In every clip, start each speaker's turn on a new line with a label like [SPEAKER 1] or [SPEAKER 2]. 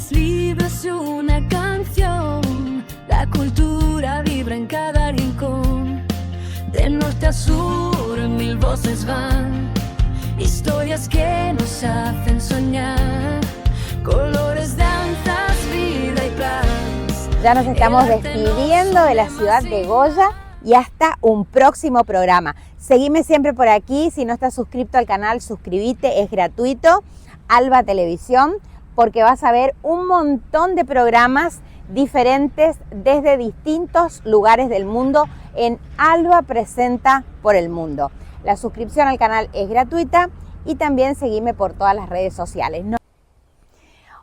[SPEAKER 1] es libre, es una canción. La cultura vibra en cada rincón. De norte a sur, mil voces van. Historias que nos hacen soñar. Colores, danzas, vida y paz.
[SPEAKER 2] Ya nos estamos despidiendo de la ciudad de Goya y hasta un próximo programa. Seguime siempre por aquí. Si no estás suscrito al canal, suscríbete, es gratuito. Alba Televisión, porque vas a ver un montón de programas diferentes desde distintos lugares del mundo en Alba Presenta por el Mundo. La suscripción al canal es gratuita y también seguime por todas las redes sociales.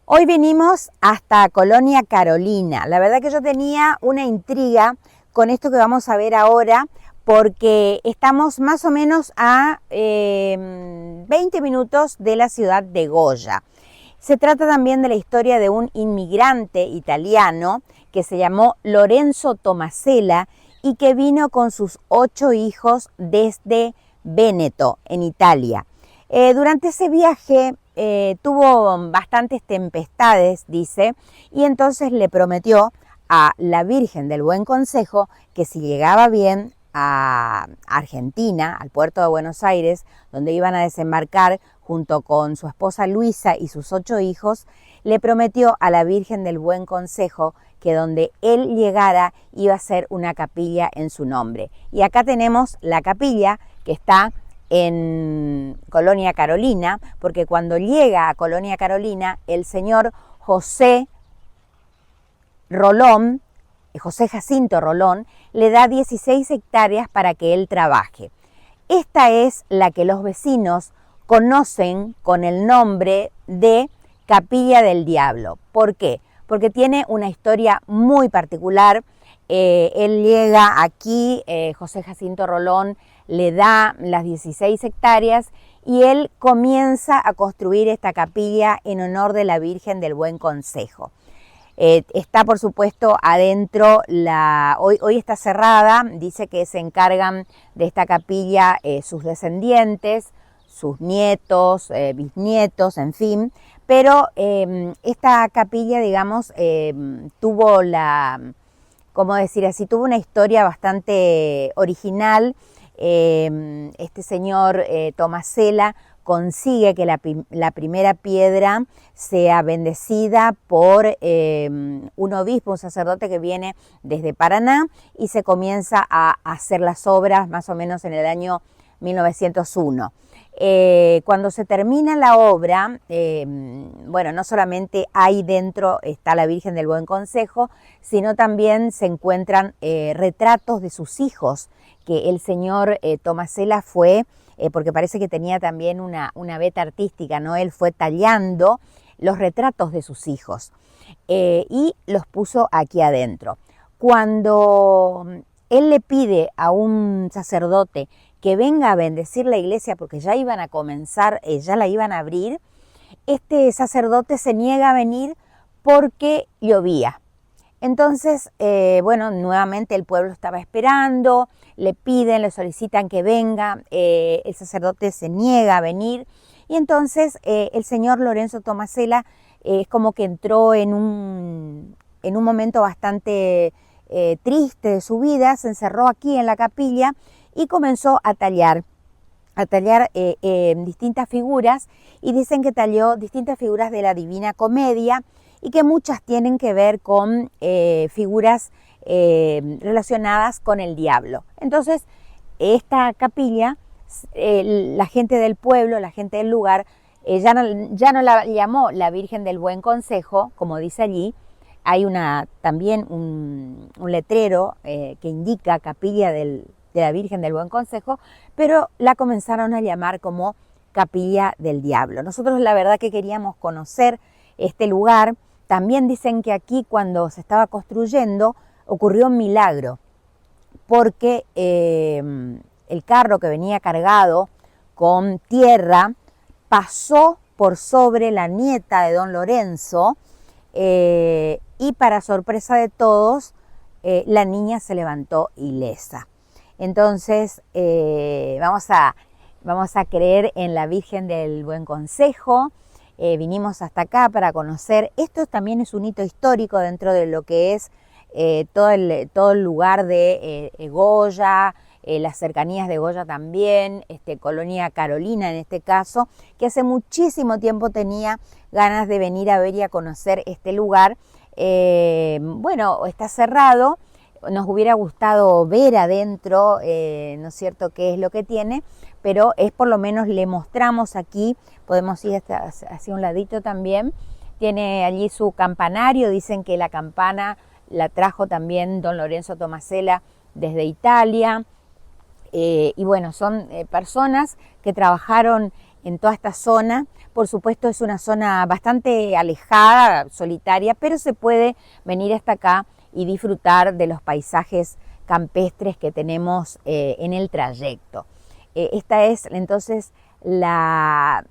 [SPEAKER 2] Hoy venimos hasta Colonia Carolina. La verdad que yo tenía una intriga con esto que vamos a ver ahora, porque estamos más o menos a 20 minutos de la ciudad de Goya. Se trata también de la historia de un inmigrante italiano que se llamó Lorenzo Tomasella y que vino con sus 8 hijos desde Véneto, en Italia. Durante ese viaje tuvo bastantes tempestades, dice, y entonces le prometió a la Virgen del Buen Consejo que si llegaba bien a Argentina, al puerto de Buenos Aires, donde iban a desembarcar junto con su esposa Luisa y sus 8 hijos, le prometió a la Virgen del Buen Consejo que donde él llegara iba a ser una capilla en su nombre. Y acá tenemos la capilla que está en Colonia Carolina, porque cuando llega a Colonia Carolina, el señor José Jacinto Rolón, le da 16 hectáreas para que él trabaje. Esta es la que los vecinos conocen con el nombre de Capilla del Diablo. ¿Por qué? Porque tiene una historia muy particular. Él llega aquí, José Jacinto Rolón le da las 16 hectáreas y él comienza a construir esta capilla en honor de la Virgen del Buen Consejo. Está por supuesto adentro, hoy está cerrada, dice que se encargan de esta capilla sus descendientes, sus nietos, bisnietos, en fin, pero esta capilla, digamos, tuvo ¿cómo decir así? Tuvo una historia bastante original. Este señor Tomasella consigue que la primera piedra sea bendecida por un obispo, un sacerdote que viene desde Paraná, y se comienza a hacer las obras más o menos en el año 1901. Cuando se termina la obra, bueno, no solamente ahí dentro está la Virgen del Buen Consejo, sino también se encuentran retratos de sus hijos, que el señor Tomasella fue, porque parece que tenía también una veta artística, ¿no? Él fue tallando los retratos de sus hijos y los puso aquí adentro. Cuando él le pide a un sacerdote que venga a bendecir la iglesia porque ya iban a comenzar, ya la iban a abrir, este sacerdote se niega a venir porque llovía. Entonces, bueno, nuevamente el pueblo estaba esperando, le piden, le solicitan que venga, el sacerdote se niega a venir y entonces el señor Lorenzo Tomasella es como que entró en un momento bastante triste de su vida, se encerró aquí en la capilla y comenzó a tallar distintas figuras, y dicen que talló distintas figuras de la Divina Comedia y que muchas tienen que ver con figuras relacionadas con el diablo. Entonces, esta capilla, la gente del pueblo, la gente del lugar, ya no la llamó la Virgen del Buen Consejo, como dice allí. Hay también un letrero que indica Capilla de la Virgen del Buen Consejo, pero la comenzaron a llamar como Capilla del Diablo. Nosotros la verdad que queríamos conocer este lugar. También dicen que aquí, cuando se estaba construyendo, ocurrió un milagro, porque el carro que venía cargado con tierra pasó por sobre la nieta de don Lorenzo y para sorpresa de todos, la niña se levantó ilesa. Entonces vamos a creer en la Virgen del Buen Consejo, vinimos hasta acá para conocer. Esto también es un hito histórico dentro de lo que es todo el lugar de Goya, las cercanías de Goya también, Colonia Carolina en este caso, que hace muchísimo tiempo tenía ganas de venir a ver y a conocer este lugar. Bueno, está cerrado, nos hubiera gustado ver adentro, ¿no es cierto?, qué es lo que tiene, pero es por lo menos le mostramos aquí, podemos ir hacia un ladito también, tiene allí su campanario, dicen que la campana la trajo también don Lorenzo Tomasella desde Italia, y bueno, son personas que trabajaron en toda esta zona. Por supuesto es una zona bastante alejada, solitaria, pero se puede venir hasta acá y disfrutar de los paisajes campestres que tenemos en el trayecto. Esta es entonces la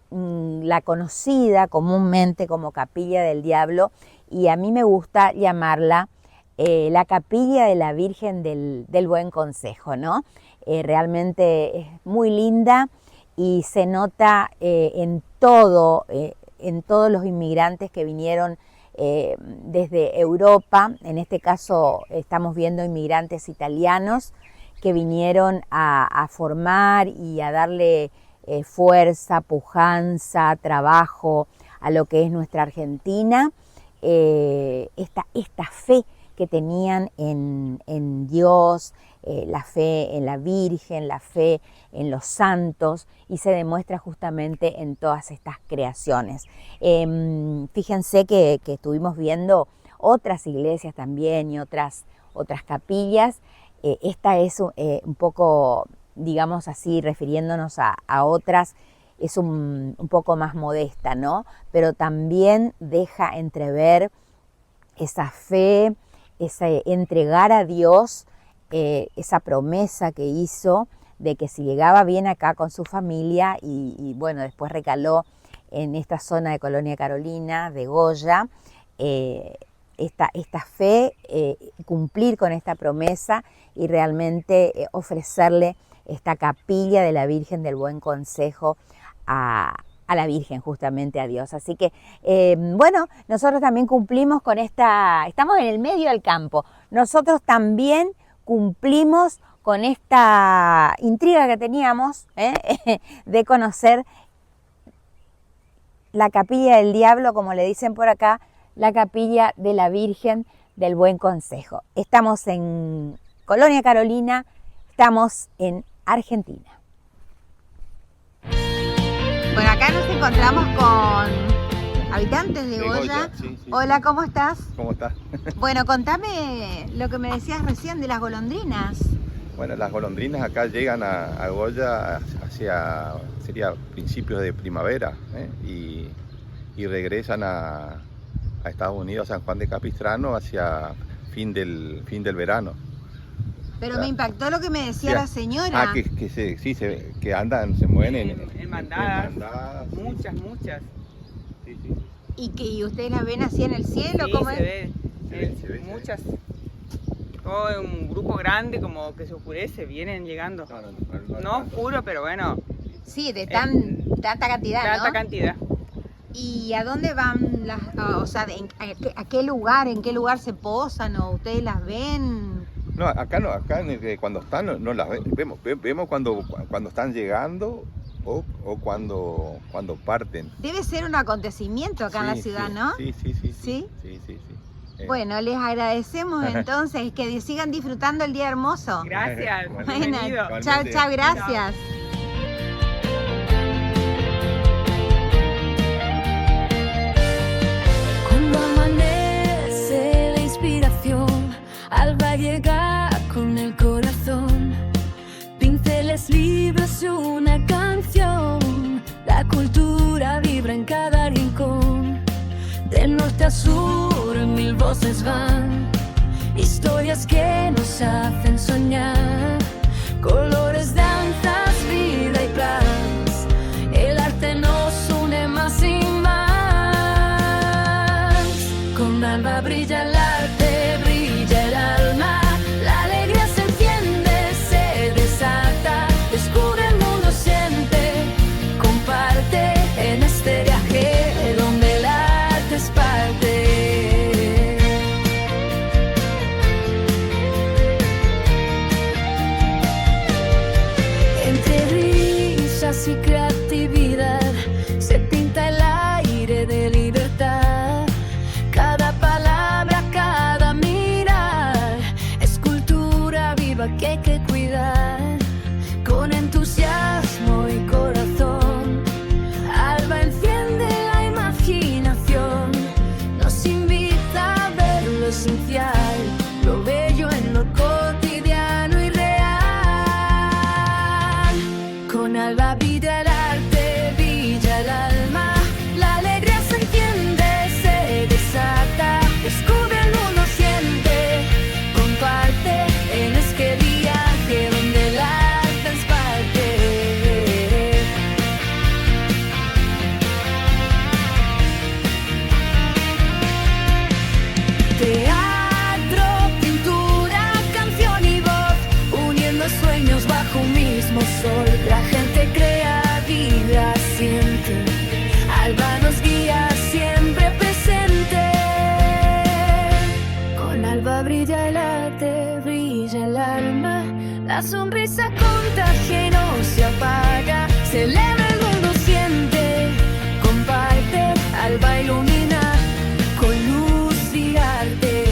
[SPEAKER 2] conocida comúnmente como Capilla del Diablo, y a mí me gusta llamarla la Capilla de la Virgen del Buen Consejo, ¿no? Realmente es muy linda y se nota en todos los inmigrantes que vinieron desde Europa. En este caso estamos viendo inmigrantes italianos que vinieron a formar y a darle fuerza, pujanza, trabajo a lo que es nuestra Argentina. Esta fe que tenían en Dios, la fe en la Virgen, la fe en los santos, y se demuestra justamente en todas estas creaciones. Fíjense que estuvimos viendo otras iglesias también y otras capillas. Esta es un poco, digamos así, refiriéndonos a otras, es un poco más modesta, ¿no? Pero también deja entrever esa fe, ese entregar a Dios, esa promesa que hizo de que si llegaba bien acá con su familia y bueno, después recaló en esta zona de Colonia Carolina, de Goya, esta fe, cumplir con esta promesa y realmente ofrecerle esta capilla de la Virgen del Buen Consejo a la Virgen, justamente a Dios. Así que, bueno, nosotros también cumplimos con estamos en el medio del campo, nosotros también cumplimos con esta intriga que teníamos de conocer la Capilla del Diablo, como le dicen por acá, la Capilla de la Virgen del Buen Consejo. Estamos en Colonia Carolina, estamos en Argentina. Bueno, acá nos encontramos con habitantes de Goya. Sí. Hola, ¿cómo estás?
[SPEAKER 3] ¿Cómo estás?
[SPEAKER 2] Bueno, contame lo que me decías recién de las golondrinas.
[SPEAKER 3] Bueno, las golondrinas acá llegan a Goya hacia, sería principios de primavera, y regresan a Estados Unidos, a San Juan de Capistrano, hacia fin del verano.
[SPEAKER 2] Pero me impactó lo que me decía la señora.
[SPEAKER 3] Que andan, se mueven
[SPEAKER 4] en mandadas, muchas.
[SPEAKER 3] Sí.
[SPEAKER 2] ¿Y ustedes las ven así en el cielo?
[SPEAKER 4] Sí,
[SPEAKER 2] ¿cómo
[SPEAKER 4] se
[SPEAKER 3] ve,
[SPEAKER 4] muchas. Todo un grupo grande, como que se oscurece, vienen llegando. No oscuro, pero bueno.
[SPEAKER 2] Sí, de tanta cantidad, ¿no?
[SPEAKER 4] Tanta cantidad.
[SPEAKER 2] ¿Y a dónde van o sea, a qué lugar, en qué lugar se posan o ustedes las ven?
[SPEAKER 3] No, acá cuando están no las vemos. Vemos cuando están llegando o cuando parten.
[SPEAKER 2] Debe ser un acontecimiento acá en la ciudad, ¿no?
[SPEAKER 3] Sí.
[SPEAKER 2] ¿Sí?
[SPEAKER 3] Sí.
[SPEAKER 2] Bueno, les agradecemos entonces, que sigan disfrutando el día hermoso.
[SPEAKER 4] Gracias.
[SPEAKER 2] Bueno, chao, gracias.
[SPEAKER 1] Cuando amanece la inspiración, alba llega con el corazón, pinceles libres, una canción, la cultura vibra en cada rincón, del norte a sur mil voces van, historias que nos hacen soñar, colores, danzas, vida y paz, el arte nos une más y más, con alba brilla el arte, brilla el alma, la alegría se enciende, se desata, descubre el mundo, siente, comparte en este viaje. esencial, lo bello en lo cotidiano y real. Con Alba brilla el arte, brilla el alma, la alegría se entiende, se desata, descubre el mundo, siente, comparte en este viaje donde el arte es parte. Teatro, pintura, canción y voz, uniendo sueños bajo un mismo sol. La gente crea, vibra, siente. Alba nos guía, siempre presente. Con Alba brilla el arte, brilla el alma. La sonrisa contagia y no se apaga. Celebra el mundo, siente, comparte. Alba ilumina con luz y arte.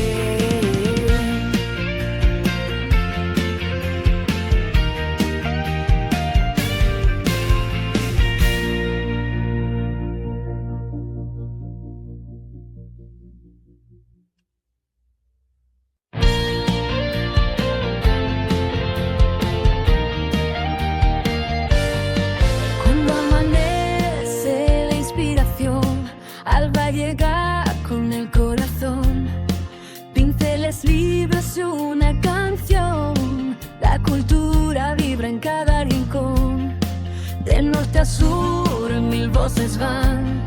[SPEAKER 1] Cuando amanece la inspiración, Alba llega con el corazón. Pinceles libres y una canción. La cultura vibra en cada rincón. De norte a sur, mil voces van.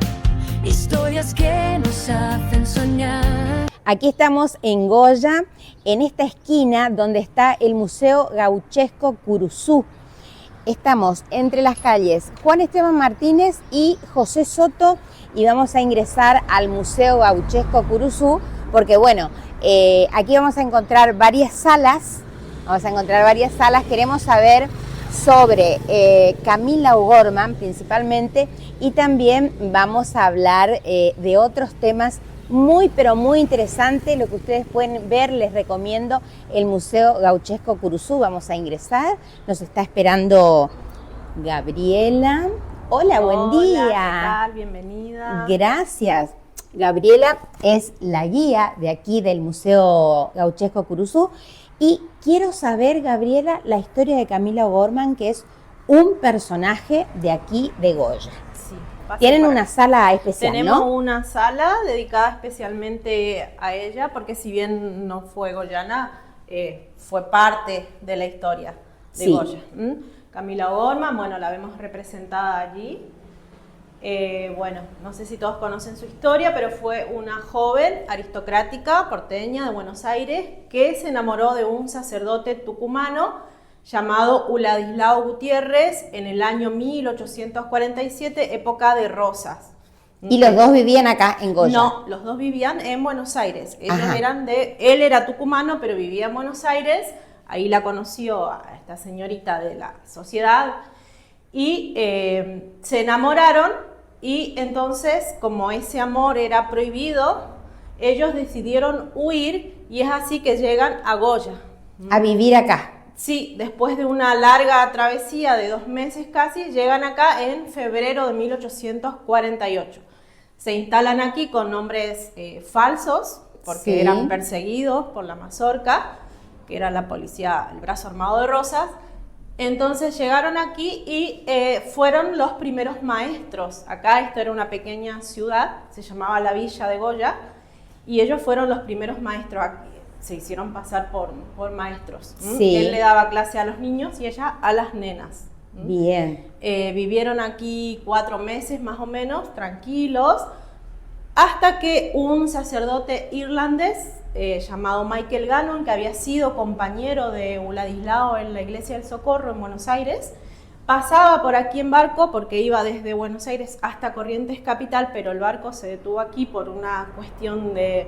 [SPEAKER 1] Historias que nos hacen soñar.
[SPEAKER 2] Aquí estamos en Goya, en esta esquina donde está el Museo Gauchesco Curuzú. Estamos entre las calles Juan Esteban Martínez y José Soto y vamos a ingresar al Museo Gauchesco Curuzú porque bueno, aquí vamos a encontrar varias salas, queremos saber sobre Camila O'Gorman principalmente y también vamos a hablar de otros temas muy pero muy interesantes, lo que ustedes pueden ver, les recomiendo el Museo Gauchesco Curuzú. Vamos a ingresar, nos está esperando Gabriela. Hola, buen día.
[SPEAKER 5] ¿Qué tal? Bienvenida.
[SPEAKER 2] Gracias. Gabriela es la guía de aquí del Museo Gauchesco Curuzú y quiero saber, Gabriela, la historia de Camila O'Gorman, que es un personaje de aquí de Goya.
[SPEAKER 5] Sí,
[SPEAKER 2] Tienen una sala especial,
[SPEAKER 5] Tenemos
[SPEAKER 2] ¿no?
[SPEAKER 5] una sala dedicada especialmente a ella, porque si bien no fue goyana, fue parte de la historia de
[SPEAKER 2] Sí.
[SPEAKER 5] Goya. Camila O'Gorman, bueno, la vemos representada allí. Bueno, no sé si todos conocen su historia, pero fue una joven aristocrática porteña de Buenos Aires que se enamoró de un sacerdote tucumano llamado Uladislao Gutiérrez en el año 1847, época de Rosas.
[SPEAKER 2] Y los dos vivían acá en Goya.
[SPEAKER 5] No, los dos vivían en Buenos Aires. Ellos
[SPEAKER 2] Ajá.
[SPEAKER 5] él era tucumano, pero vivía en Buenos Aires. Ahí la conoció a esta señorita de la sociedad y se enamoraron. Y entonces, como ese amor era prohibido, ellos decidieron huir y es así que llegan a Goya.
[SPEAKER 2] A vivir acá.
[SPEAKER 5] Sí, después de una larga travesía de 2 meses casi, llegan acá en febrero de 1848. Se instalan aquí con nombres falsos, porque
[SPEAKER 2] Sí.
[SPEAKER 5] eran perseguidos por la Mazorca, que era la policía, el brazo armado de Rosas. Entonces llegaron aquí y fueron los primeros maestros. Acá esto era una pequeña ciudad, se llamaba la Villa de Goya, y ellos fueron los primeros maestros aquí. Se hicieron pasar por maestros.
[SPEAKER 2] Sí.
[SPEAKER 5] Él le daba clase a los niños y ella a las nenas.
[SPEAKER 2] Bien.
[SPEAKER 5] Vivieron aquí 4 meses más o menos, tranquilos, hasta que un sacerdote irlandés llamado Michael Gannon, que había sido compañero de Uladislao en la Iglesia del Socorro en Buenos Aires, pasaba por aquí en barco porque iba desde Buenos Aires hasta Corrientes Capital, pero el barco se detuvo aquí por una cuestión de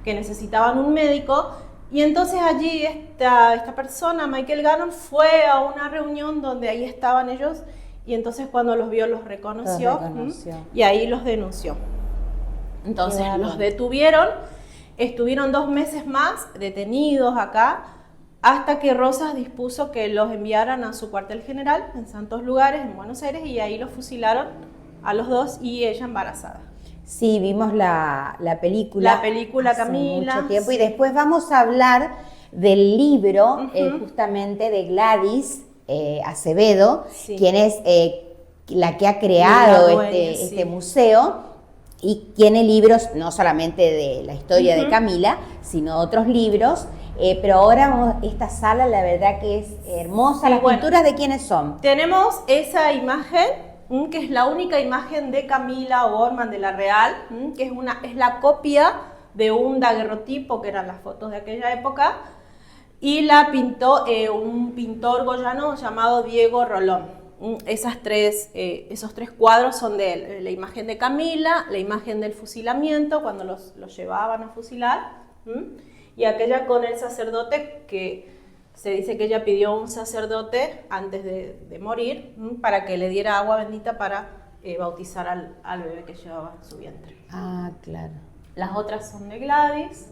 [SPEAKER 5] que necesitaban un médico, y entonces allí esta persona, Michael Gannon, fue a una reunión donde ahí estaban ellos, y entonces cuando los vio los reconoció, y ahí los denunció. Entonces los detuvieron, estuvieron 2 meses más detenidos acá, hasta que Rosas dispuso que los enviaran a su cuartel general en Santos Lugares, en Buenos Aires, y ahí los fusilaron a los dos y ella embarazada.
[SPEAKER 2] Sí, vimos la película.
[SPEAKER 5] La película
[SPEAKER 2] hace
[SPEAKER 5] Camila,
[SPEAKER 2] mucho tiempo.
[SPEAKER 5] sí.
[SPEAKER 2] Y después vamos a hablar del libro justamente de Gladys Acevedo,
[SPEAKER 5] Sí.
[SPEAKER 2] quien es la que ha creado
[SPEAKER 5] La dueña,
[SPEAKER 2] este
[SPEAKER 5] sí.
[SPEAKER 2] museo y tiene libros no solamente de la historia de Camila, sino otros libros. Pero ahora esta sala la verdad que es hermosa.
[SPEAKER 5] Sí,
[SPEAKER 2] ¿Las
[SPEAKER 5] bueno.
[SPEAKER 2] pinturas de quiénes son?
[SPEAKER 5] Tenemos esa imagen, que es la única imagen de Camila O'Gorman de la Real, que es la copia de un daguerrotipo, que eran las fotos de aquella época, y la pintó un pintor goyano llamado Diego Rolón. Esos tres cuadros son de él: la imagen de Camila, la imagen del fusilamiento, cuando los llevaban a fusilar, y aquella con el sacerdote, que se dice que ella pidió a un sacerdote antes de morir para que le diera agua bendita para bautizar al bebé que llevaba en su vientre.
[SPEAKER 2] Ah, claro.
[SPEAKER 5] Las otras son de Gladys.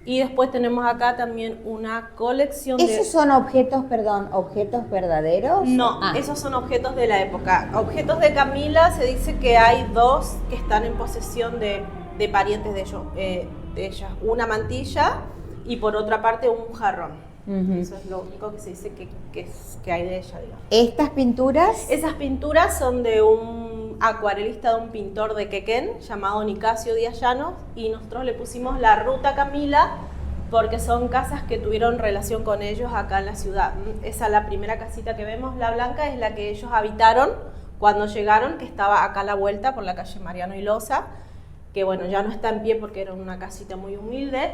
[SPEAKER 5] Y después tenemos acá también una colección de...
[SPEAKER 2] ¿Esos son objetos, perdón, objetos verdaderos?
[SPEAKER 5] No,
[SPEAKER 2] Ah.
[SPEAKER 5] esos son objetos de la época. Objetos de Camila, se dice que hay dos que están en posesión de parientes de ella. Una mantilla y por otra parte un jarrón. Eso es lo único que se dice que hay de ella, digamos.
[SPEAKER 2] ¿Estas pinturas?
[SPEAKER 5] Esas pinturas son de un acuarelista, de un pintor de Quequén llamado Nicasio Díaz Llanos, y nosotros le pusimos la Ruta Camila porque son casas que tuvieron relación con ellos acá en la ciudad. Esa, la primera casita que vemos, la blanca, es la que ellos habitaron cuando llegaron, que estaba acá a la vuelta por la calle Mariano y Loza, que bueno, ya no está en pie porque era una casita muy humilde.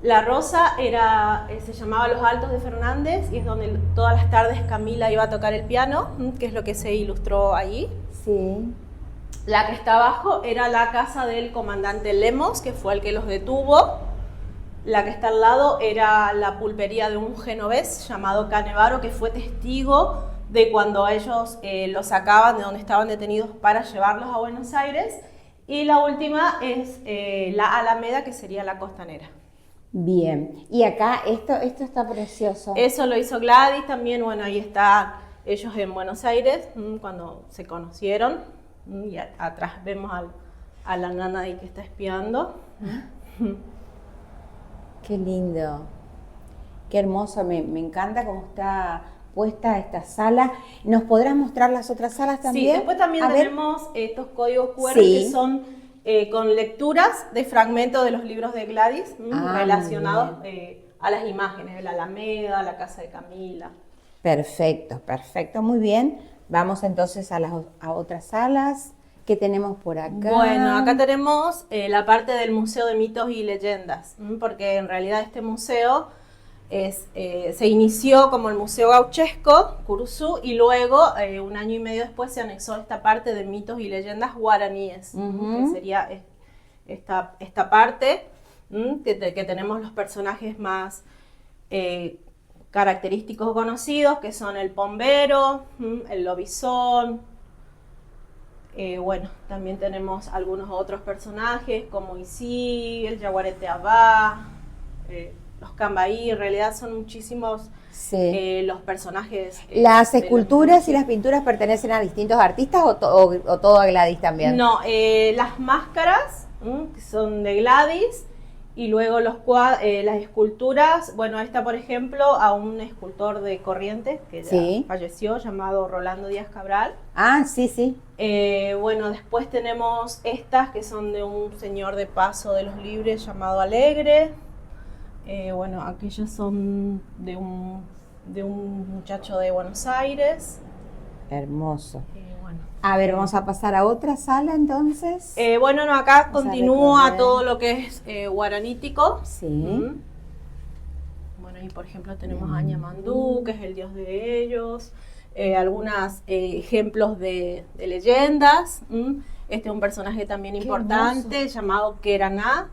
[SPEAKER 5] La rosa se llamaba Los Altos de Fernández, y es donde todas las tardes Camila iba a tocar el piano, que es lo que se ilustró allí.
[SPEAKER 2] Sí.
[SPEAKER 5] La que está abajo era la casa del comandante Lemos, que fue el que los detuvo. La que está al lado era la pulpería de un genovés llamado Canevaro, que fue testigo de cuando ellos los sacaban de donde estaban detenidos para llevarlos a Buenos Aires. Y la última es la Alameda, que sería la costanera.
[SPEAKER 2] Bien. Y acá, esto está precioso.
[SPEAKER 5] Eso lo hizo Gladys también. Bueno, ahí están ellos en Buenos Aires, cuando se conocieron. Y atrás vemos a la nana ahí que está espiando.
[SPEAKER 2] Qué lindo. Qué hermoso. Me encanta cómo está puesta esta sala. ¿Nos podrás mostrar las otras salas también?
[SPEAKER 5] Sí, después también
[SPEAKER 2] A ver.
[SPEAKER 5] tenemos estos códigos QR
[SPEAKER 2] Sí.
[SPEAKER 5] que son con lecturas de fragmentos de los libros de Gladys, relacionados a las imágenes de la Alameda, la casa de Camila.
[SPEAKER 2] Perfecto, perfecto, muy bien. Vamos entonces a otras salas. ¿Qué tenemos por acá?
[SPEAKER 5] Bueno, acá tenemos la parte del Museo de Mitos y Leyendas, porque en realidad este museo se inició como el Museo Gauchesco, Curuzú, y luego, un año y medio después, se anexó esta parte de mitos y leyendas guaraníes, que sería esta parte, que tenemos los personajes más característicos conocidos, que son el pombero, el lobizón. Bueno, también tenemos algunos otros personajes como Isí, el Yaguarete Abá, los Cambaí. En realidad son muchísimos los personajes.
[SPEAKER 2] ¿Las esculturas y las pinturas pertenecen a distintos artistas o todo a Gladys también?
[SPEAKER 5] No, las máscaras que son de Gladys, y luego las esculturas. Bueno, esta, por ejemplo, a un escultor de Corrientes que ya falleció, llamado Rolando Díaz Cabral.
[SPEAKER 2] Ah, sí, sí.
[SPEAKER 5] Bueno, después tenemos estas que son de un señor de Paso de los Libres llamado Alegre. Bueno, aquellas son de un muchacho de Buenos Aires.
[SPEAKER 2] Hermoso.
[SPEAKER 5] Bueno.
[SPEAKER 2] A ver, vamos a pasar a otra sala entonces.
[SPEAKER 5] Bueno, no, acá
[SPEAKER 2] Vamos a
[SPEAKER 5] continúa
[SPEAKER 2] recorrer.
[SPEAKER 5] todo lo que es guaranítico.
[SPEAKER 2] Sí.
[SPEAKER 5] Bueno, y por ejemplo tenemos a Ñamandú, que es el dios de ellos. Algunos ejemplos de leyendas. Este es un personaje también importante llamado Queraná,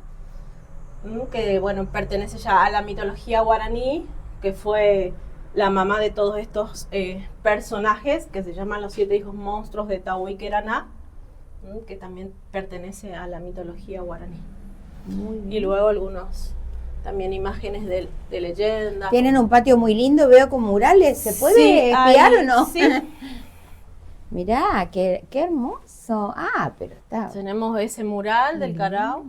[SPEAKER 5] que bueno, pertenece ya a la mitología guaraní, que fue la mamá de todos estos personajes que se llaman los 7 hijos monstruos de Tahuí Queraná, que también pertenece a la mitología guaraní.
[SPEAKER 2] Muy bien.
[SPEAKER 5] Y luego algunos también imágenes de leyendas.
[SPEAKER 2] Tienen un patio muy lindo, veo con murales. ¿Se puede
[SPEAKER 5] Sí,
[SPEAKER 2] espiar
[SPEAKER 5] hay-
[SPEAKER 2] o no?
[SPEAKER 5] Sí.
[SPEAKER 2] Mirá, qué hermoso. Ah, pero está
[SPEAKER 5] Tenemos ese mural del Carao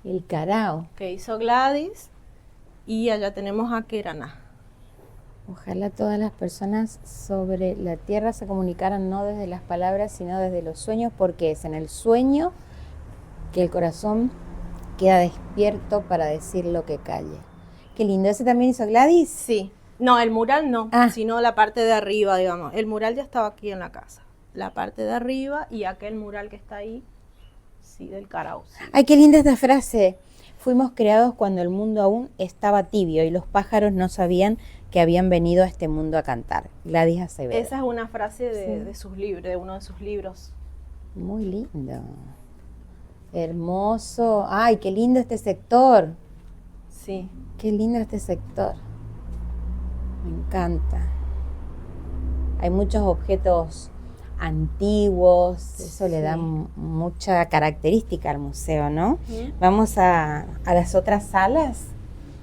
[SPEAKER 2] el Carao.
[SPEAKER 5] que hizo Gladys y allá tenemos a Keraná.
[SPEAKER 2] Ojalá todas las personas sobre la tierra se comunicaran no desde las palabras, sino desde los sueños, porque es en el sueño que el corazón queda despierto para decir lo que calle. Qué lindo. ¿Ese también hizo Gladys?
[SPEAKER 5] Sí. No, el mural no,
[SPEAKER 2] Ah.
[SPEAKER 5] sino la parte de arriba, digamos. El mural ya estaba aquí en la casa. La parte de arriba y aquel mural que está ahí, sí, del Carao. Sí.
[SPEAKER 2] Ay, qué linda esta frase. Fuimos creados cuando el mundo aún estaba tibio y los pájaros no sabían que habían venido a este mundo a cantar. Gladys Acevedo.
[SPEAKER 5] Esa es una frase
[SPEAKER 2] Sí.
[SPEAKER 5] de sus libros, de uno de sus libros.
[SPEAKER 2] Muy lindo. Hermoso. Ay, qué lindo este sector.
[SPEAKER 5] Sí.
[SPEAKER 2] Qué lindo este sector. Me encanta. Hay muchos objetos antiguos, eso le da mucha característica al museo, ¿no?
[SPEAKER 5] Ujú.
[SPEAKER 2] Vamos a las otras salas.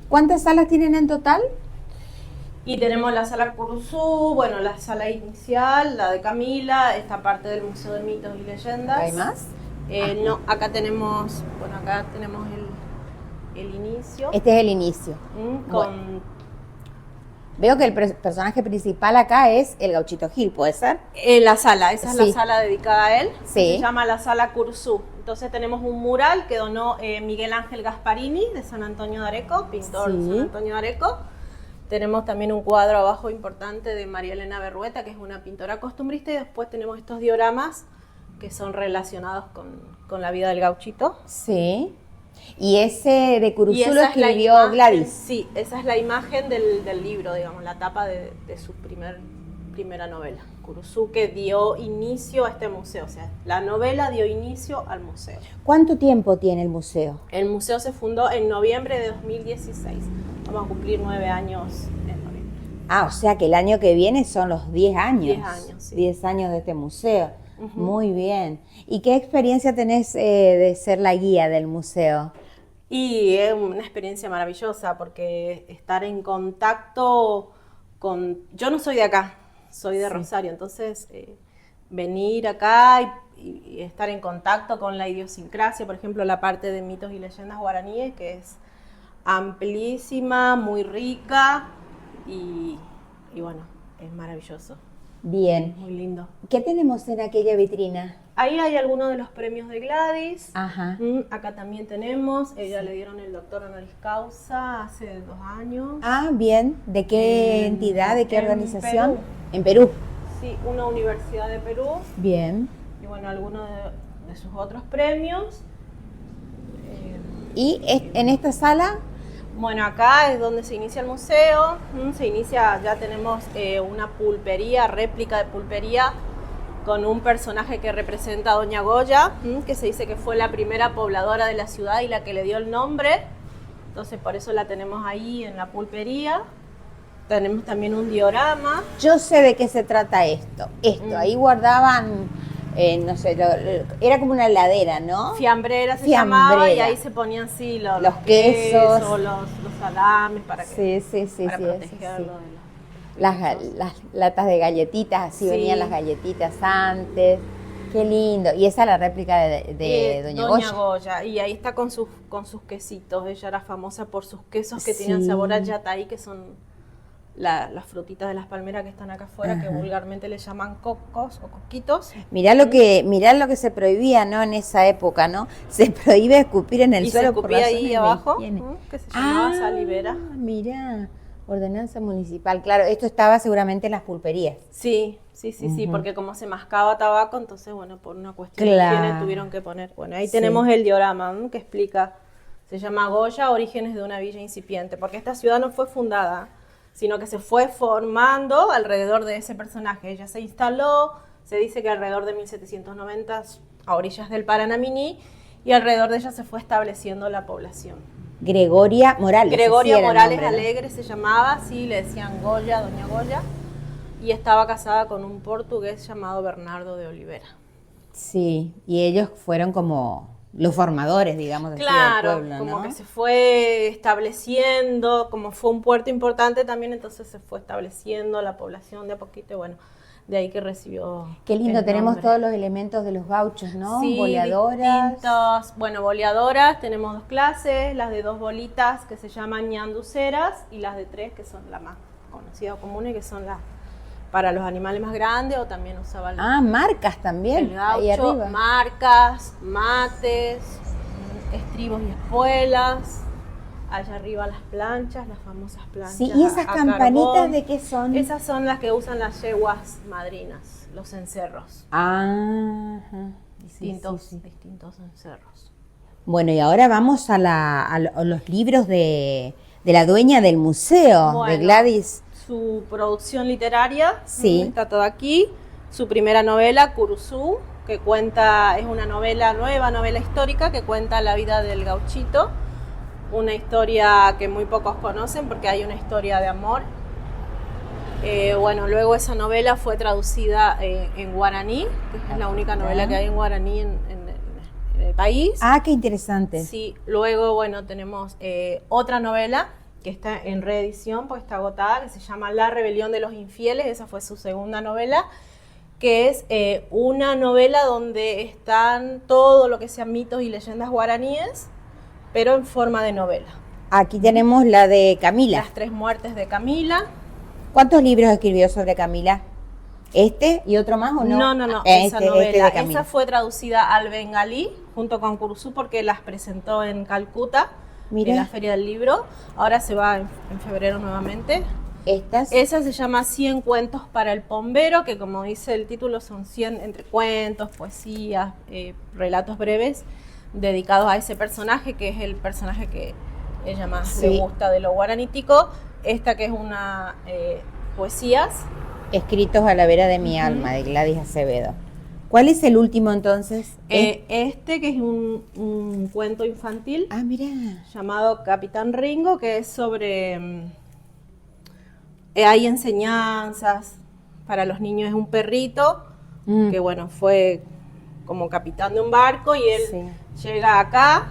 [SPEAKER 2] ¿Cuántas salas tienen en total?
[SPEAKER 5] Y tenemos la sala Curuzú, bueno, la sala inicial, la de Camila, esta parte del Museo de Mitos y Leyendas.
[SPEAKER 2] ¿Hay más?
[SPEAKER 5] No, acá tenemos, bueno, acá tenemos el inicio.
[SPEAKER 2] Este es el inicio.
[SPEAKER 5] Con
[SPEAKER 2] Veo que el personaje principal acá es el Gauchito Gil, ¿puede ser?
[SPEAKER 5] la sala, esa es
[SPEAKER 2] Sí.
[SPEAKER 5] la sala dedicada a él.
[SPEAKER 2] Sí.
[SPEAKER 5] Se llama la sala Curzú. Entonces tenemos un mural que donó Miguel Ángel Gasparini de San Antonio de Areco, pintor de
[SPEAKER 2] Sí.
[SPEAKER 5] San Antonio de Areco. Tenemos también un cuadro abajo importante de María Elena Berrueta, que es una pintora costumbrista, y después tenemos estos dioramas que son relacionados con la vida del gauchito.
[SPEAKER 2] Sí. Y ese de
[SPEAKER 5] Y
[SPEAKER 2] Curuzú
[SPEAKER 5] esa
[SPEAKER 2] lo
[SPEAKER 5] es la
[SPEAKER 2] escribió
[SPEAKER 5] imagen-
[SPEAKER 2] Gladys.
[SPEAKER 5] Sí, esa es la imagen del libro, digamos, la tapa de su primera novela, Curuzú, que dio inicio a este museo. O sea, la novela dio inicio al museo.
[SPEAKER 2] ¿Cuánto tiempo tiene el museo?
[SPEAKER 5] El museo se fundó en noviembre de 2016. Vamos a cumplir 9 años en noviembre.
[SPEAKER 2] Ah, o sea que el año que viene son los 10 años.
[SPEAKER 5] 10 años, sí.
[SPEAKER 2] 10 años de este museo.
[SPEAKER 5] Ujú.
[SPEAKER 2] Muy bien. ¿Y qué experiencia tenés de ser la guía del museo?
[SPEAKER 5] Y es una experiencia maravillosa porque estar en contacto con... Yo no soy de acá, soy de
[SPEAKER 2] Sí.
[SPEAKER 5] Rosario, entonces venir acá y estar en contacto con la idiosincrasia, por ejemplo, la parte de mitos y leyendas guaraníes, que es amplísima, muy rica y bueno, es maravilloso,
[SPEAKER 2] Bien.
[SPEAKER 5] muy lindo.
[SPEAKER 2] ¿Qué tenemos en aquella vitrina?
[SPEAKER 5] Ahí hay algunos de los premios de Gladys.
[SPEAKER 2] Ajá.
[SPEAKER 5] Acá también tenemos, ella le dieron el doctor honoris causa hace 2 años.
[SPEAKER 2] Ah, bien. ¿De qué
[SPEAKER 5] En-
[SPEAKER 2] entidad, de qué
[SPEAKER 5] en
[SPEAKER 2] organización?
[SPEAKER 5] Perú.
[SPEAKER 2] En Perú.
[SPEAKER 5] Sí, una universidad de Perú
[SPEAKER 2] Bien.
[SPEAKER 5] y bueno, algunos de sus otros premios.
[SPEAKER 2] ¿Y en esta sala?
[SPEAKER 5] Bueno, acá es donde se inicia el museo, se inicia, ya tenemos una pulpería, réplica de pulpería, con un personaje que representa a Doña Goya, que se dice que fue la primera pobladora de la ciudad y la que le dio el nombre, entonces por eso la tenemos ahí en la pulpería. Tenemos también un diorama.
[SPEAKER 2] Yo sé de qué se trata esto. Ahí guardaban, no sé, era como una heladera, ¿no?
[SPEAKER 5] Fiambrera se
[SPEAKER 2] Fiambrera.
[SPEAKER 5] llamaba y ahí se ponían sí,
[SPEAKER 2] Los quesos.
[SPEAKER 5] los salames para, que,
[SPEAKER 2] Sí,
[SPEAKER 5] para
[SPEAKER 2] sí,
[SPEAKER 5] protegerlo
[SPEAKER 2] sí.
[SPEAKER 5] de los
[SPEAKER 2] Las latas de galletitas, así
[SPEAKER 5] Sí.
[SPEAKER 2] venían las galletitas antes. Qué lindo. Y esa es la réplica de Doña Goya.
[SPEAKER 5] Y ahí está con sus quesitos. Ella era famosa por sus quesos que tenían
[SPEAKER 2] Sí.
[SPEAKER 5] sabor a yataí, que son las frutitas de las palmeras que están acá afuera, que
[SPEAKER 2] Ajá.
[SPEAKER 5] vulgarmente le llaman cocos o coquitos.
[SPEAKER 2] Mirá lo que se prohibía, ¿no? En esa época, ¿no? Se prohíbe escupir en el
[SPEAKER 5] Y se
[SPEAKER 2] suelo por
[SPEAKER 5] escupía
[SPEAKER 2] razones
[SPEAKER 5] ahí
[SPEAKER 2] de
[SPEAKER 5] abajo,
[SPEAKER 2] higiene.
[SPEAKER 5] que se llamaba salivera.
[SPEAKER 2] Mirá, ordenanza municipal. Claro, esto estaba seguramente en las pulperías.
[SPEAKER 5] Sí,
[SPEAKER 2] Ujú.
[SPEAKER 5] porque como se mascaba tabaco, entonces, bueno, por una cuestión
[SPEAKER 2] Claro.
[SPEAKER 5] de higiene tuvieron que poner. Bueno, ahí
[SPEAKER 2] Sí.
[SPEAKER 5] tenemos el diorama, que explica, se llama Goya, Orígenes de una villa incipiente, porque esta ciudad no fue fundada, sino que se fue formando alrededor de ese personaje. Ella se instaló, se dice que alrededor de 1790 a orillas del Paranaminí, y alrededor de ella se fue estableciendo la población.
[SPEAKER 2] Gregoria Morales.
[SPEAKER 5] Gregoria
[SPEAKER 2] así era el
[SPEAKER 5] Morales
[SPEAKER 2] nombre, ¿no?
[SPEAKER 5] Alegre se llamaba, sí, le decían Goya, Doña Goya, y estaba casada con un portugués llamado Bernardo de Olivera.
[SPEAKER 2] Sí, y ellos fueron como los formadores, digamos, del
[SPEAKER 5] Claro,
[SPEAKER 2] pueblo,
[SPEAKER 5] como
[SPEAKER 2] ¿no?
[SPEAKER 5] que se fue estableciendo, como fue un puerto importante también, entonces se fue estableciendo la población de a poquito, y bueno, de ahí que recibió.
[SPEAKER 2] Qué lindo,
[SPEAKER 5] el
[SPEAKER 2] tenemos
[SPEAKER 5] nombre.
[SPEAKER 2] todos los elementos de los gauchos, ¿no?
[SPEAKER 5] Sí,
[SPEAKER 2] Boleadoras.
[SPEAKER 5] distintos. Bueno, boleadoras, tenemos 2 clases, las de 2 bolitas que se llaman ñanduceras y las de 3 que son las más conocidas o comunes, que son las para los animales más grandes o también usaban
[SPEAKER 2] Ah, marcas también,
[SPEAKER 5] el
[SPEAKER 2] ahí
[SPEAKER 5] gaucho,
[SPEAKER 2] arriba.
[SPEAKER 5] marcas, mates, estribos y espuelas. Allá arriba las planchas, las famosas planchas.
[SPEAKER 2] Sí, ¿y esas
[SPEAKER 5] a
[SPEAKER 2] campanitas
[SPEAKER 5] carbón.
[SPEAKER 2] de qué son?
[SPEAKER 5] Esas son las que usan las yeguas madrinas, los encerros.
[SPEAKER 2] Ah, ajá.
[SPEAKER 5] Distintos,
[SPEAKER 2] Sí.
[SPEAKER 5] distintos encerros.
[SPEAKER 2] Bueno, y ahora vamos a los libros de la dueña del museo, de
[SPEAKER 5] Bueno.
[SPEAKER 2] Gladys.
[SPEAKER 5] Su producción literaria,
[SPEAKER 2] Sí.
[SPEAKER 5] está todo aquí. Su primera novela, Curuzú, que cuenta, es una nueva novela histórica que cuenta la vida del gauchito. Una historia que muy pocos conocen porque hay una historia de amor. Bueno, luego esa novela fue traducida en guaraní, que es la única novela que hay en guaraní en el país.
[SPEAKER 2] Ah, qué interesante.
[SPEAKER 5] Sí, luego, bueno, tenemos otra novela que está en reedición, porque está agotada, que se llama La rebelión de los infieles, esa fue su segunda novela, que es una novela donde están todo lo que sean mitos y leyendas guaraníes, pero en forma de novela.
[SPEAKER 2] Aquí tenemos la de Camila.
[SPEAKER 5] Las 3 muertes de Camila.
[SPEAKER 2] ¿Cuántos libros escribió sobre Camila? ¿Este y otro más o no?
[SPEAKER 5] No,
[SPEAKER 2] Este
[SPEAKER 5] esa novela.
[SPEAKER 2] de Camila.
[SPEAKER 5] Esa fue traducida al bengalí junto con Curuzú porque las presentó en Calcuta,
[SPEAKER 2] Mira.
[SPEAKER 5] en la Feria del Libro. Ahora se va en febrero nuevamente.
[SPEAKER 2] Estas.
[SPEAKER 5] Esa se llama 100 cuentos para el pombero, que como dice el título son 100 entre cuentos, poesías, relatos breves dedicados a ese personaje, que es el personaje que ella más
[SPEAKER 2] Sí.
[SPEAKER 5] le gusta de lo guaranítico. Esta que es una poesías.
[SPEAKER 2] Escritos a la vera de mi alma, de Gladys Acevedo. ¿Cuál es el último entonces?
[SPEAKER 5] Este que es un cuento infantil
[SPEAKER 2] Ah, mira.
[SPEAKER 5] llamado Capitán Ringo, que es sobre... hay enseñanzas para los niños, es un perrito que bueno, fue como capitán de un barco y él llega acá,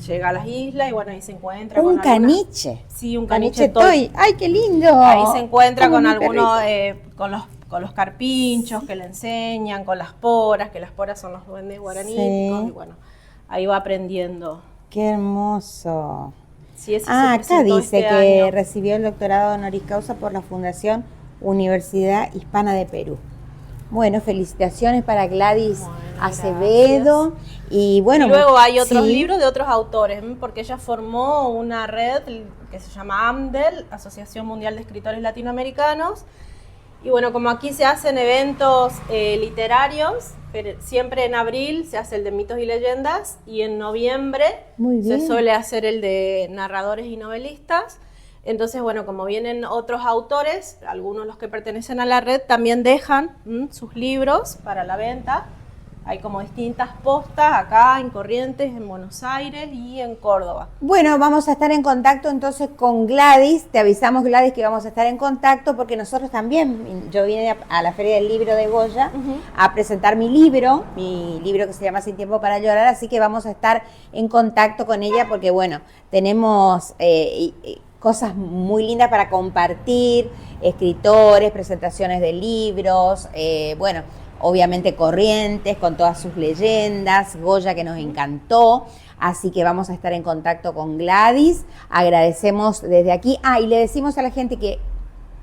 [SPEAKER 5] llega a las islas y bueno, ahí se encuentra
[SPEAKER 2] Un
[SPEAKER 5] con algunas-
[SPEAKER 2] caniche.
[SPEAKER 5] Sí, un
[SPEAKER 2] Caniche
[SPEAKER 5] caniche
[SPEAKER 2] toy. ¡Ay, qué lindo!
[SPEAKER 5] Ahí se encuentra
[SPEAKER 2] Como
[SPEAKER 5] con
[SPEAKER 2] mi
[SPEAKER 5] algunos,
[SPEAKER 2] perrito.
[SPEAKER 5] con los carpinchos que le enseñan, con las poras, que las poras son los duendes guaraníticos,
[SPEAKER 2] Sí.
[SPEAKER 5] y bueno, ahí va aprendiendo.
[SPEAKER 2] ¡Qué hermoso!
[SPEAKER 5] Sí, ese se
[SPEAKER 2] Acá
[SPEAKER 5] presentó
[SPEAKER 2] dice
[SPEAKER 5] este
[SPEAKER 2] que
[SPEAKER 5] año.
[SPEAKER 2] recibió el doctorado honoris causa por la Fundación Universidad Hispana de Perú. Bueno, felicitaciones para Gladys
[SPEAKER 5] Bueno,
[SPEAKER 2] Acevedo. Y bueno,
[SPEAKER 5] y luego hay otros
[SPEAKER 2] sí.
[SPEAKER 5] libros de otros autores, porque ella formó una red que se llama AMDEL, Asociación Mundial de Escritores Latinoamericanos. Y bueno, como aquí se hacen eventos literarios, pero siempre en abril se hace el de mitos y leyendas y en noviembre
[SPEAKER 2] Muy bien.
[SPEAKER 5] se suele hacer el de narradores y novelistas. Entonces, bueno, como vienen otros autores, algunos de los que pertenecen a la red también dejan sus libros para la venta. Hay como distintas postas acá en Corrientes, en Buenos Aires y en Córdoba.
[SPEAKER 2] Bueno, vamos a estar en contacto entonces con Gladys. Te avisamos, Gladys, que vamos a estar en contacto porque nosotros también, yo vine a la Feria del Libro de Goya a presentar mi libro que se llama Sin Tiempo para Llorar, así que vamos a estar en contacto con ella porque, bueno, tenemos cosas muy lindas para compartir, escritores, presentaciones de libros, bueno, obviamente Corrientes con todas sus leyendas, Goya que nos encantó, así que vamos a estar en contacto con Gladys, agradecemos desde aquí, y le decimos a la gente que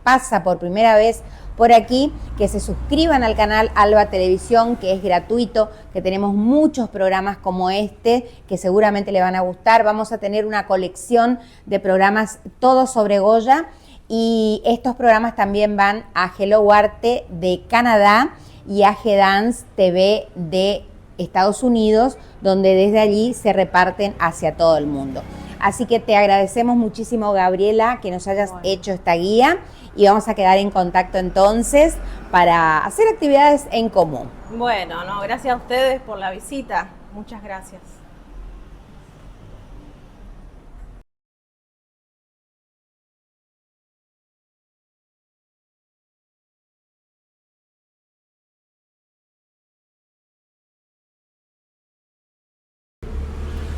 [SPEAKER 2] pasa por primera vez por aquí, que se suscriban al canal Alba Televisión, que es gratuito, que tenemos muchos programas como este, que seguramente le van a gustar. Vamos a tener una colección de programas todos sobre Goya, y estos programas también van a Hello Arte de Canadá y a G-Dance TV de Estados Unidos, donde desde allí se reparten hacia todo el mundo. Así que te agradecemos muchísimo, Gabriela, que nos hayas hecho esta guía, y vamos a quedar en contacto entonces para hacer actividades en común.
[SPEAKER 5] Bueno, no, gracias a ustedes por la visita. Muchas gracias.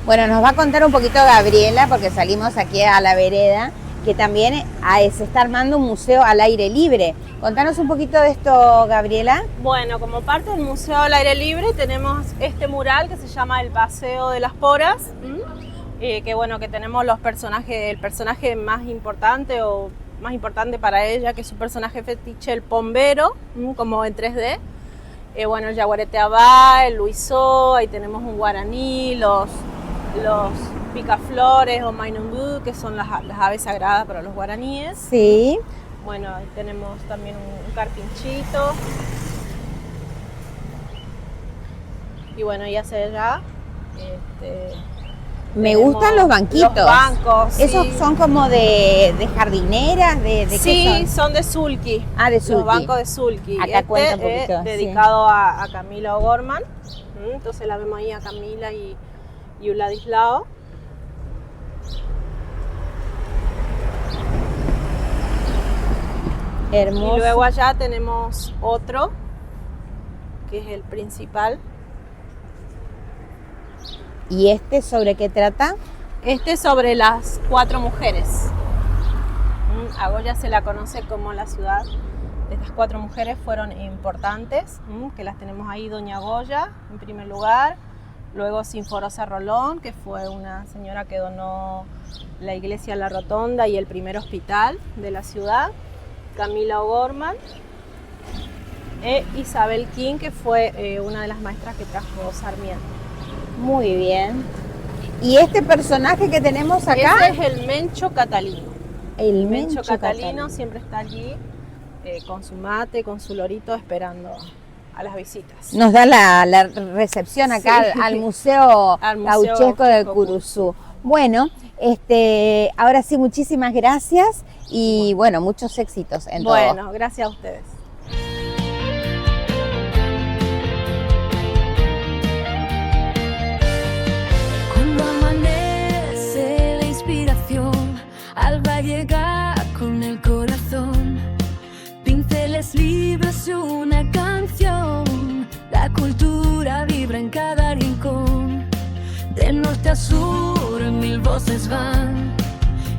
[SPEAKER 2] Bueno, nos va a contar un poquito Gabriela, porque salimos aquí a la vereda que también se está armando un museo al aire libre. Contanos un poquito de esto, Gabriela.
[SPEAKER 5] Bueno, como parte del Museo al Aire Libre tenemos este mural que se llama El Paseo de las Poras, que bueno, que tenemos el personaje más importante para ella, que es su personaje fetiche, el Pombero, como en 3D. Bueno, el Yaguareté Abá, el Luisó, ahí tenemos un guaraní, los picaflores o mainumbú, que son las aves sagradas para los guaraníes.
[SPEAKER 2] Sí.
[SPEAKER 5] Bueno, ahí tenemos también un carpinchito. Y bueno, y hacia allá.
[SPEAKER 2] Me gustan los banquitos.
[SPEAKER 5] Los bancos.
[SPEAKER 2] ¿Esos
[SPEAKER 5] sí.
[SPEAKER 2] son como de jardineras? ¿De
[SPEAKER 5] Sí,
[SPEAKER 2] qué
[SPEAKER 5] son de Sulky.
[SPEAKER 2] Ah, de Sulky.
[SPEAKER 5] Los bancos de Sulky.
[SPEAKER 2] Acá cuenta un poquito.
[SPEAKER 5] Es dedicado a Camila O'Gorman. Entonces la vemos ahí a Camila y Vladislao.
[SPEAKER 2] Hermoso.
[SPEAKER 5] Y luego allá tenemos otro, que es el principal.
[SPEAKER 2] ¿Y este sobre qué trata?
[SPEAKER 5] Este sobre las 4 mujeres. A Goya se la conoce como la ciudad. Estas 4 mujeres fueron importantes, que las tenemos ahí. Doña Goya, en primer lugar. Luego Sinforosa Rolón, que fue una señora que donó la iglesia La Rotonda y el primer hospital de la ciudad. Camila O'Gorman. Isabel King, que fue una de las maestras que trajo Sarmiento.
[SPEAKER 2] Muy bien. ¿Y este personaje que tenemos acá?
[SPEAKER 5] Ese es el Mencho Catalino.
[SPEAKER 2] El
[SPEAKER 5] Mencho Catalino siempre está allí con su mate, con su lorito, esperando a las visitas.
[SPEAKER 2] Nos da la recepción acá
[SPEAKER 5] Sí.
[SPEAKER 2] al Museo Gauchesco de
[SPEAKER 5] Gauchesco
[SPEAKER 2] Curuzú. Bueno, ahora sí, muchísimas gracias y bueno, muchos éxitos en todo.
[SPEAKER 5] Bueno, gracias a ustedes.
[SPEAKER 1] Cuando amanece la inspiración, alba llega con el corazón. Pinceles libres, una canción. La cultura vibra en cada rincón. De norte a sur, 1000 voces van.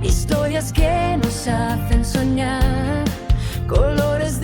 [SPEAKER 1] Historias que nos hacen soñar. Colores